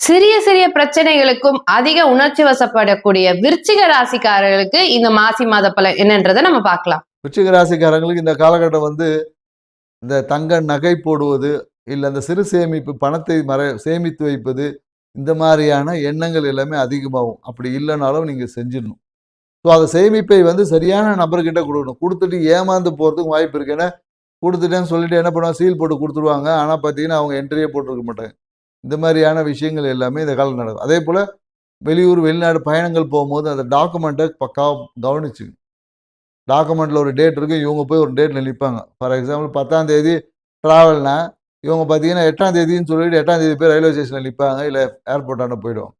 சிறிய சிறிய பிரச்சனைகளுக்கும் அதிக உணர்ச்சி வசப்படக்கூடிய விருச்சிக ராசிக்காரர்களுக்கு இந்த மாசி மாத பலன் என்னன்றதை நம்ம பார்க்கலாம். விருச்சிக ராசிக்காரங்களுக்கு இந்த காலகட்டம் இந்த தங்க நகை போடுவது, இல்ல அந்த சிறு சேமிப்பு பணத்தை சேமித்து வைப்பது, இந்த மாதிரியான எண்ணங்கள் எல்லாமே அதிகமாகும். அப்படி இல்லைனாலும் நீங்க செஞ்சிடணும். ஸோ அந்த சேமிப்பை சரியான நபர்கிட்ட கொடுக்கணும். கொடுத்துட்டு ஏமாந்து போறதுக்கு வாய்ப்பு இருக்கு. ஏன்னா கொடுத்துட்டேன்னு சொல்லிட்டு என்ன பண்ணுவாங்க, சீல் போட்டு கொடுத்துருவாங்க. ஆனா பார்த்தீங்கன்னா, அவங்க என்ட்ரியே போட்டிருக்க மாட்டாங்க. இந்த மாதிரியான விஷயங்கள் எல்லாமே இந்த காலம் நடக்கும். அதே போல வெளியூர், வெளிநாடு பயணங்கள் போகும்போது அந்த டாக்குமெண்ட்டை பக்காவா கவனிச்சுக்கணும். டாக்குமெண்ட்ல ஒரு டேட் இருக்கு. இவங்க போய் ஒரு டேட்ல நிப்பாங்க. ஃபார் எக்ஸாம்பிள் 10ஆம் தேதி ட்ராவல்னா, இவங்க பார்த்தீங்கன்னா 8ஆம் தேதின்னு சொல்லிட்டு 8ஆம் தேதி போய் ரயில்வே ஸ்டேஷன்ல நிப்பாங்க. இல்ல ஏர்போர்ட்டாண்ட போயிடுவாங்க.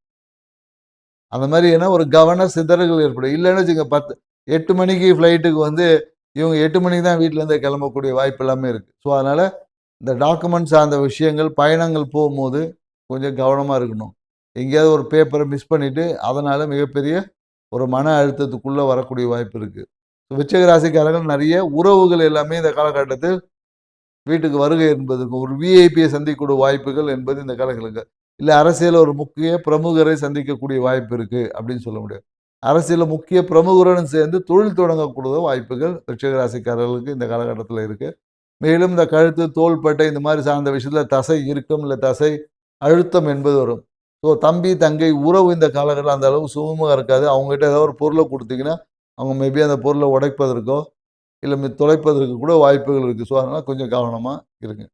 அந்த மாதிரி ஒரு கவன சிதறல்கள் ஏற்படும். இல்லன்னு வச்சுக்கங்க 8 மணிக்கு ஃப்ளைட்டுக்கு இவங்க 8 மணிக்கு தான் வீட்லேருந்தே கிளம்பக்கூடிய வாய்ப்பு எல்லாமே இருக்கு. ஸோ அதனால இந்த டாக்குமெண்ட் சார்ந்த விஷயங்கள், பயணங்கள் போகும்போது கொஞ்சம் கவனமா இருக்கணும். எங்கேயாவது ஒரு பேப்பரை மிஸ் பண்ணிட்டு, அதனால மிகப்பெரிய ஒரு மன அழுத்தத்துக்குள்ள வரக்கூடிய வாய்ப்பு இருக்கு. விருச்சிக ராசிக்காரர்கள் நிறைய உறவுகள் எல்லாமே இந்த காலகட்டத்தில் வீட்டுக்கு வருகை என்பதற்கு ஒரு விஐபியை சந்திக்கக்கூடிய வாய்ப்புகள் என்பது இந்த காலகட்டத்தில். இல்லை அரசியல் ஒரு முக்கிய பிரமுகரை சந்திக்கக்கூடிய வாய்ப்பு இருக்கு அப்படின்னு சொல்ல முடியாது. அரசியல் முக்கிய பிரமுகருடன் சேர்ந்து தொழில் தொடங்கக்கூடிய வாய்ப்புகள் விருச்சிக ராசிக்காரர்களுக்கு இந்த காலகட்டத்தில் இருக்கு. மேலும் இந்த கழுத்து, தோள்பட்டை இந்த மாதிரி சார்ந்த விஷயத்துல தசை இறுக்கம் இல்லை தசை அழுத்தம் என்பது வரும். ஸோ தம்பி, தங்கை உறவு இந்த காலகட்டத்தில் அந்த அளவு சுமூகமாக இருக்காது. அவங்ககிட்ட ஏதாவது ஒரு பொருளை கொடுத்தீங்கன்னா, அவங்க மேபி அந்த பொருளை உடைப்பதற்கோ, இல்லை தொலைப்பதற்கு கூட வாய்ப்புகள் இருக்கு. ஸோ அதனால கொஞ்சம் கவனமா இருங்க.